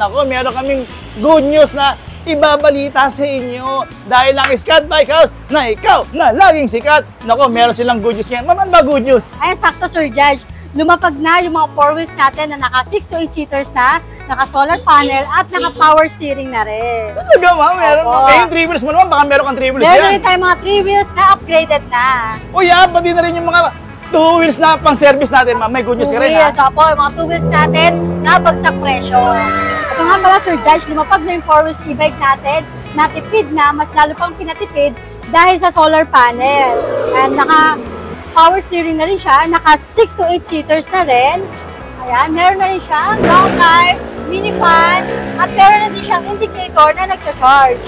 Nako, meron kaming good news na ibabalita sa inyo. Dahil ang Scott Bike House na ikaw na laging sikat. Nako, meron silang good news ngayon. Ma'am, ano ba good news? Ay, sakto, Sir Judge. Lumapag na yung mga 4 wheels natin na naka 6 to 8 seaters na, naka solar panel at naka power steering na rin. Talaga, ma'am? Meron mo. Eh, yung 3 wheels mo naman, baka meron kang 3 wheels meron yan. rin tayong mga 3 wheels na upgraded na. O yan, pati na rin yung mga 2 wheels na pang service natin, ma'am. May good news ka rin, ha? Opo, yung mga 2 wheels natin na bagsak presyo. Ito nga pala, Sir Judge, lumapag na yung 4 wheels e-bike natin, natipid na, mas lalo pang pinatipid dahil sa solar panel. And naka power steering na rin siya, naka 6 to 8 seaters na rin. Ayan, meron na rin siya long life, mini fan, at meron na din siyang indicator na nagcha-charge.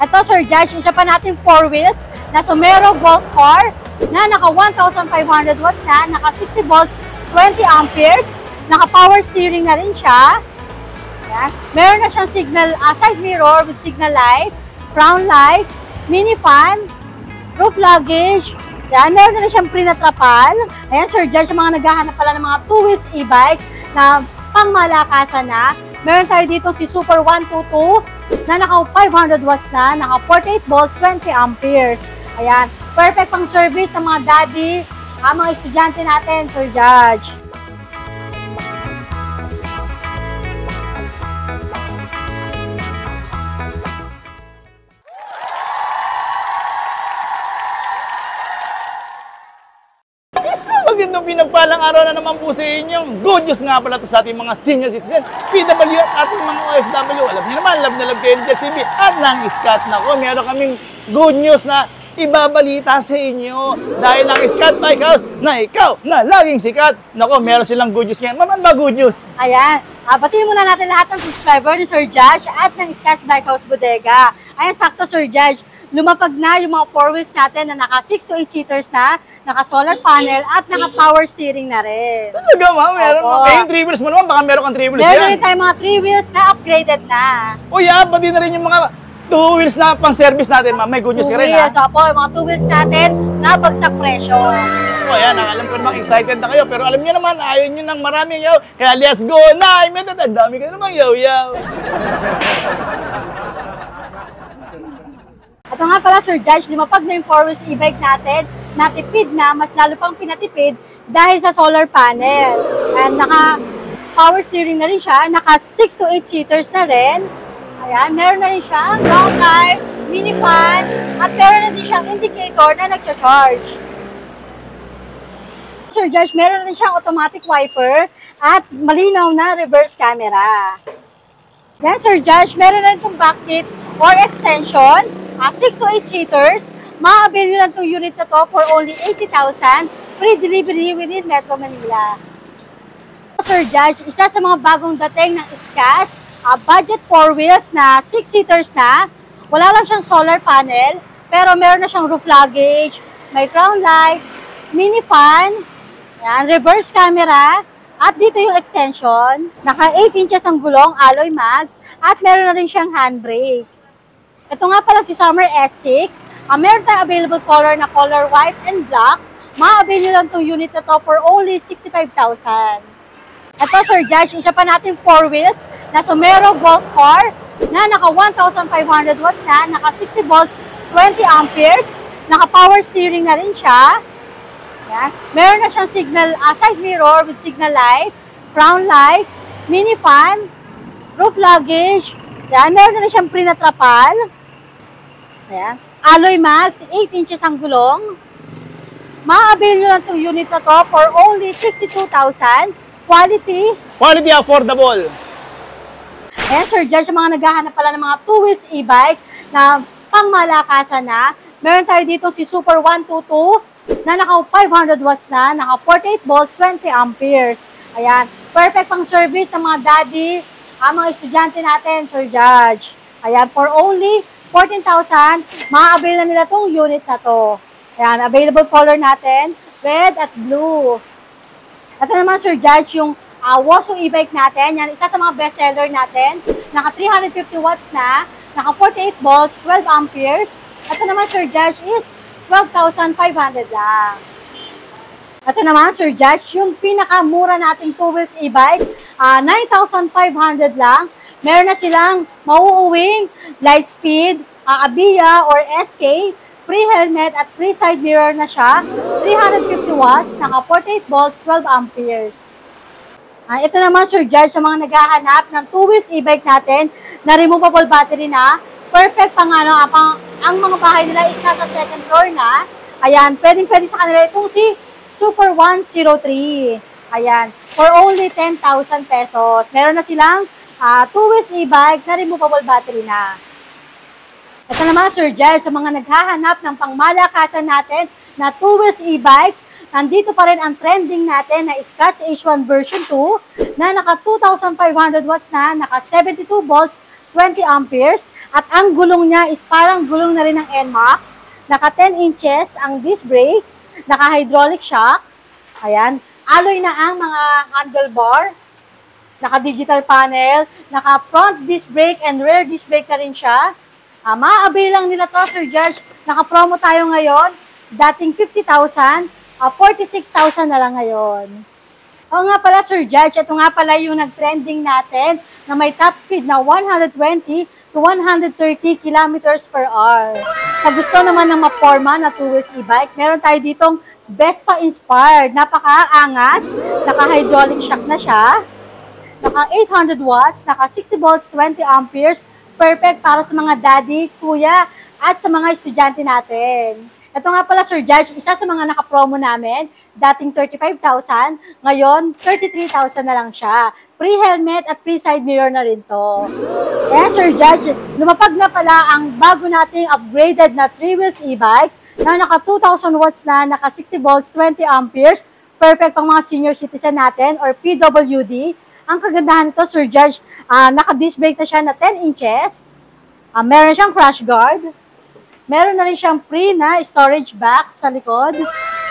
Ito, Sir Judge, isa pa natin 4 wheels na Somero Volt Core na naka 1,500 watts na, naka 60 volts, 20 amperes, naka power steering na rin siya. Ayan. Meron na siyang signal, side mirror with signal light, brown light, mini fan, roof luggage. Yan, meron na rin siyang pre-natrapal. Ayan, Sir Judge, sa mga naghahanap pala ng mga 2 wheels e-bike na pangmalakasan na, meron tayo dito si Super 122 na naka 500 watts na, naka 48 volts, 20 amperes. Ayan, perfect pang service ng mga daddy, mga estudyante natin, Sir Judge. Magandang pinagpalang araw na naman po sa inyo. Good news nga pala ito sa ating mga senior citizen, PW at ating mga OFW. Alam niyo naman, love na love kayo ng JCB at ng Scott. Nako, meron kaming good news na ibabalita sa inyo. Dahil ang Scott Bike House na ikaw na laging sikat. Nako, meron silang good news ngayon. Ma'am, ano ba good news? Ayan, batiin muna natin lahat ng subscriber ni Sir Judge at ng Scott Bike House Bodega. Ayan, sakto, Sir Judge. Lumapag na yung mga 4 wheels natin na naka 6 to 8 seaters na, naka solar panel at naka power steering na rin. Talaga, ma'am? Meron mo. Eh, yung 3 wheels mo naman, baka meron kang 3 wheels yan. Meron rin tayong mga 3 wheels na upgraded na. O yan, pati na rin yung mga 2 wheels na pang service natin, ma'am. May good news ka rin, ha? Opo, yung mga 2 wheels natin na bagsak presyo. O yan, alam ko namang excited na kayo, pero alam niyo naman, ayaw niyo ng maraming yaw. Kaya let's go na! Ang dami ka namang yaw-yaw. Ito nga pala, Sir Judge, lumapag na yung 4 wheels e-bike natin, natipid na, mas lalo pang pinatipid dahil sa solar panel. And naka power steering na rin siya, naka 6 to 8 seaters na rin. Ayan, meron na rin siya long life, mini fan, at meron na din siyang indicator na nagcha-charge. Sir Judge, meron na rin siyang automatic wiper at malinaw na reverse camera. Yan, Sir Judge, meron na rin itong backseat or extension. 6 to 8 seaters, ma-avail nyo lang itong unit na to for only 80,000, free delivery within Metro Manila. Sir Judge, isa sa mga bagong dating ng SCAS, budget 4 wheels na 6 seaters na, wala lang siyang solar panel, pero meron na siyang roof luggage, may crown lights, mini fan, yan, reverse camera, at dito yung extension, naka 8 inches ang gulong, alloy mags, at meron na rin siyang handbrake. Ito nga pala si Summer S6. Meron tayong available color na color white and black. Ma-avail nyo lang itong unit na to for only 65,000. Ito, Sir Judge, isa pa natin 4 wheels na Somero Volt Core na naka 1,500 watts na, naka 60 volts, 20 amperes, naka power steering na rin siya. Yan. Meron na siyang signal, side mirror with signal light, brown light, mini fan, roof luggage. Yan, meron na rin siyang pre-natrapal. Ayan. Alloy mags, 8 inches ang gulong. Ma-avail nyo lang itong unit na to for only 62,000. Quality Affordable. Ayan, Sir Judge, sa mga naghahanap pala ng mga 2 wheels e-bike na pangmalakasan na, meron tayo dito si Super 122 na naka 500 watts na, naka 48 volts, 20 amperes. Ayan, perfect pang service ng mga daddy, mga estudyante natin, Sir Judge. Ayan, for only 14,000, ma-avail na nila itong unit na to. Ayan, available color natin, red at blue. Ito naman, Sir Judge, yung Woso e-bike natin. Yan, isa sa mga bestseller natin. Naka 350 watts na, naka 48 volts, 12 amperes. Ito naman, Sir Judge, is 12,500 lang. Ito naman, Sir Judge, yung pinakamura nating 2 wheels e-bike, 9,500 lang. Meron na silang mauuwing Lightspeed, Abiya or SK, free helmet at free side mirror na siya, 350 watts, naka 48 volts, 12 amperes. Ito naman, Sir Judge, sa mga naghahanap ng 2 wheels e-bike natin na removable battery na, perfect pang ano, ang mga bahay nila is nasa second floor na. Ayan, pwedeng-pwede sa kanila itong si Super 103. Ayan, for only 10,000 pesos. Meron na silang 2 wheels e-bike na removable battery na. Ito naman, Sir Judge, sa mga naghahanap ng pangmalakasan natin na 2 wheels e-bikes, nandito pa rin ang trending natin na Scotch H1 version 2 na naka 2,500 watts na, naka 72 volts, 20 amperes. At ang gulong niya is parang gulong na rin ng NMAX. Naka 10 inches ang disc brake, naka hydraulic shock. Ayan, alloy na ang mga handlebar. Naka digital panel, naka front disc brake and rear disc brake na rin siya. Ma-avail lang nila to, Sir Judge. Naka-promo tayo ngayon. Dating 50,000, 46,000 na lang ngayon. O nga pala, Sir Judge, ito nga pala yung nag-trending natin na may top speed na 120 to 130 kilometers per hour. Sa gusto naman ng maporma na 2 wheels e-bike, meron tayo ditong Vespa inspired. Napaka-angas, naka-hydraulic shock na siya. Naka 800 watts, naka 60 volts, 20 amperes. Perfect para sa mga daddy, kuya, at sa mga estudyante natin. Ito nga pala, Sir Judge, isa sa mga nakapromo namin, dating 35,000, ngayon 33,000 na lang siya. Free helmet at free side mirror na rin to. Kaya, Sir Judge, lumapag na pala ang bago nating upgraded na 3 wheels e-bike na naka 2,000 watts na, naka 60 volts, 20 amperes. Perfect pang mga senior citizen natin or PWD. Ang kagandahan nito, Sir Judge, naka-disc brake na siya na 10 inches. Meron siyang crash guard. Meron na rin siyang free na storage box sa likod.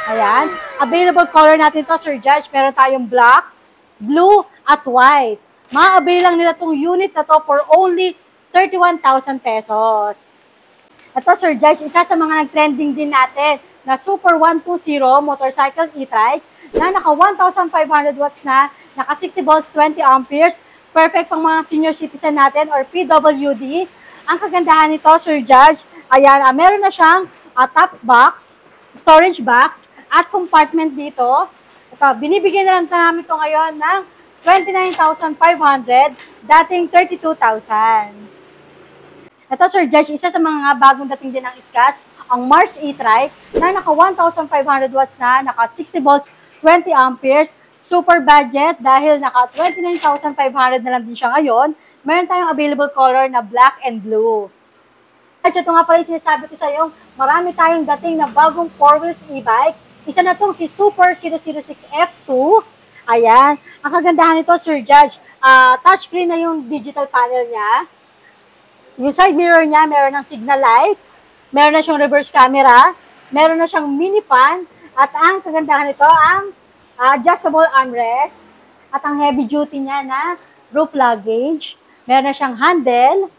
Ayan. Available color natin to, Sir Judge. Meron tayong black, blue, at white. Ma-avail lang nila itong unit na to for only 31,000 pesos. Ito, Sir Judge, isa sa mga nag-trending din natin na Super 120 motorcycle e-trike na naka 1,500 watts na, naka 60 volts, 20 amperes. Perfect pang mga senior citizen natin or PWD. Ang kagandahan nito, Sir Judge, ayan, meron na siyang top box, storage box, at compartment dito. Ito, binibigyan na lang namin ito ngayon ng 29,500, dating 32,000. Ito, Sir Judge, isa sa mga bagong dating din ng Scotch, ang Mars e-trike na naka 1,500 watts na, naka 60 volts, 20 amperes, super budget dahil naka 29,500 na lang din siya ngayon. Meron tayong available color na black and blue. At ito nga pala yung sinasabi ko sa iyo, marami tayong dating na bagong 4 wheels e-bike. Isa na itong si Super 006 F2. Ayan. Ang kagandahan nito, Sir Judge, touchscreen na yung digital panel niya. Yung side mirror niya, meron ng signal light. Meron na siyang reverse camera. Meron na siyang mini fan. At ang kagandahan nito, ang adjustable armrest. At ang heavy duty niya na roof luggage. Meron na siyang handle.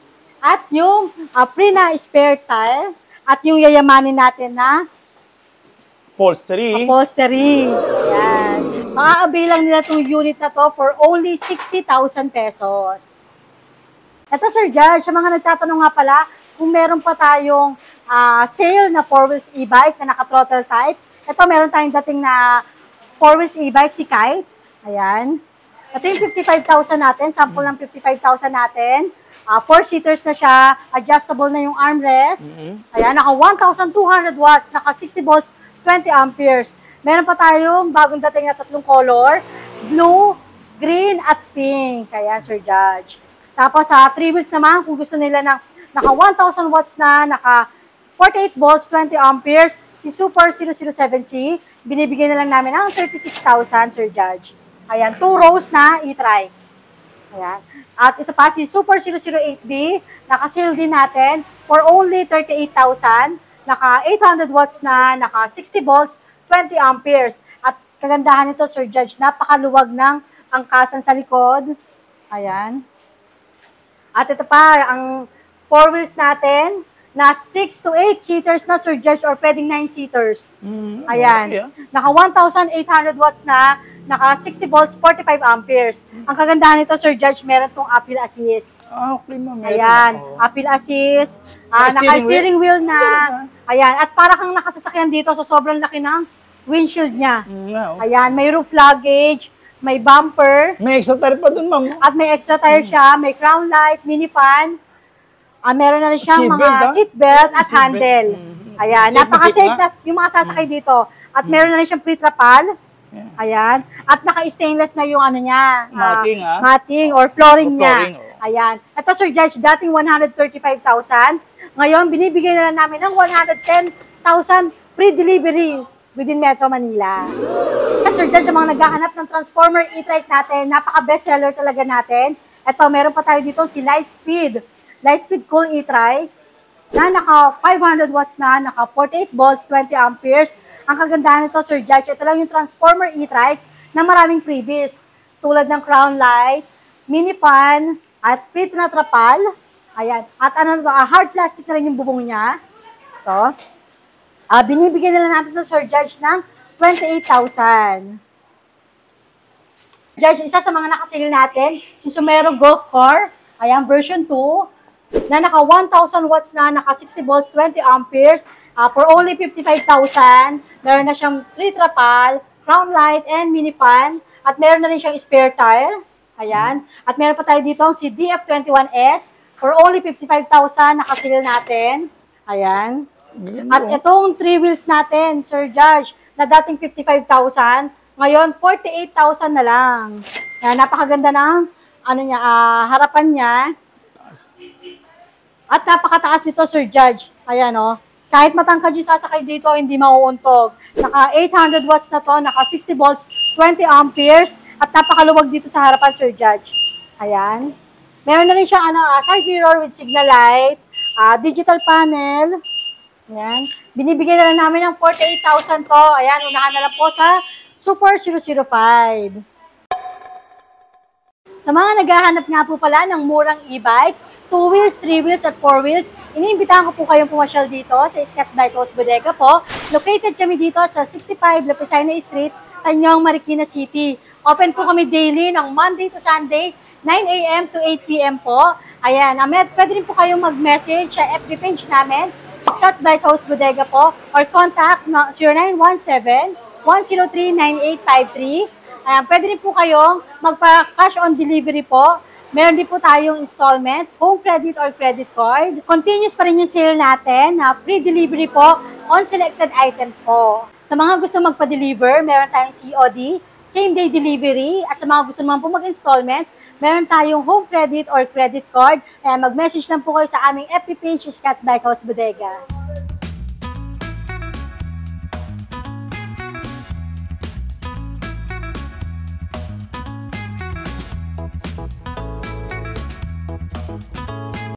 At yung free na spare tire. At yung yayamanin natin na upholstery. Ayan. Makakabilang lang nila itong unit na to for only 60,000 pesos. Ito, Sir Judge, sa mga nagtatanong nga pala, kung meron pa tayong sale na 4 wheels e-bike na naka-throttle type. Ito, meron tayong dating na 4 wheels e-bike, si Kite. Ayan. Ito yung 55,000 natin, sample ng 55,000 natin. 4-seaters na siya, adjustable na yung armrest. Ayan, naka 1,200 watts, naka 60 volts, 20 amperes. Meron pa tayong bagong dating na 3 color, blue, green, at pink. Ayan, Sir Judge. Tapos sa 3 wheels naman, kung gusto nila ng naka 1,000 watts na, naka 48 volts, 20 amperes, si Super 007C, binibigyan na lang namin ng 36,000, Sir Judge. Ayan, 2 rows na e-trike. Ayan. At ito pa, si Super 008B, naka-sale din natin for only 38,000, naka 800 watts na, naka 60 volts, 20 amperes. At kagandahan nito, Sir Judge, napakaluwag ng angkasan sa likod. Ayan. At ito pa, ang 4 wheels natin, na 6 to 8 seaters na, Sir Judge, or pwedeng 9 seaters. Ayan. Okay, Naka 1,800 watts na, naka 60 volts, 45 amperes. Ang kagandahan nito, Sir Judge, meron tong appeal assist. Okay, ma'am. Meron Ayan, ako. appeal assist, Naka-steering naka-steering wheel na. Meron Ayan, at para kang nakasasakyan dito sa sobrang laki ng windshield niya. Nga, oh. Ayan, may roof luggage, may bumper, May extra tire pa dun, ma'am. at may extra tire siya, may crown light, mini fan. Meron na rin siyang Seatbelt, mga seatbelt at Seatbelt. handle. Ayan, Safe na napaka-safe safe na yung mga sasakay dito. At meron na rin siyang pre-trapal. Yeah. Ayan. At naka-stainless na yung ano niya. Matting, matting or flooring O, niya. flooring, oh. Ayan. Ito, Sir Judge, dating 135,000. Ngayon, binibigay na lang namin ng 110,000 pre-delivery within Metro Manila. At Sir Judge, sa mga naghahanap ng Transformer e-trike natin, napaka-bestseller talaga natin. Ito, meron pa tayo dito si Lightspeed Cool e-trike na naka 500 watts na, naka 48 volts, 20 amperes. Ang kagandahan nito, Sir Judge, ito lang yung Transformer e-trike na maraming freebies. Tulad ng crown light, mini fan, at pre na trapal. Ayan. At ano to, hard plastic na rin yung bubong niya. Ito. Binibigyan na lang natin ito, Sir Judge, ng 28,000. Judge, isa sa mga nakasale natin, si Sumero Golf Car. Ayan, version 2. Na naka 1,000 watts na, naka 60 volts, 20 amperes, for only 55,000. Meron na siyang pre-trapal, crown light, and mini fan. At meron na rin siyang spare tire. Ayan. At meron pa tayo dito si DF21S for only 55,000, nakasale natin. Ayan. At itong 3 wheels natin, Sir Judge, na dating 55,000, ngayon 48,000 na lang. Ayan, napakaganda ng ano niya, harapan niya. At napakataas nito, Sir Judge. Ayan, oh. Kahit matangkad yung sasakay dito, hindi mauuntog. Naka 800 watts na to, naka 60 volts, 20 amperes, at napakaluwag dito sa harapan, Sir Judge. Ayan. Meron na rin siyang side mirror with signal light, digital panel. Ayan. Binibigyan na lang namin ng 48,000 to. Ayan, unahan na lang po sa Super 005. Sa mga naghahanap nga po pala ng murang e-bikes, 2 wheels, 3 wheels, at 4 wheels, iniimbitahan ko po kayong pumasyal dito sa Scotts Bike House Bodega po. Located kami dito sa 65 Lapicina Street, Tanyong, Marikina City. Open po kami daily ng Monday to Sunday, 9 a.m. to 8 p.m. po. Ayan, pwede rin po kayong mag-message sa FB page namin, Scotts Bike House Bodega po, or contact 0917-103-9853. Pwede rin po kayong magpa-cash on delivery po. Meron din po tayong installment, home credit or credit card. Continuous pa rin yung sale natin na pre-delivery po on selected items po. Sa mga gusto magpa-deliver, meron tayong COD, same-day delivery. At sa mga gusto naman po mag-installment, meron tayong home credit or credit card. Kaya mag-message lang po kayo sa aming FB page, Scotts Bike House Bodega.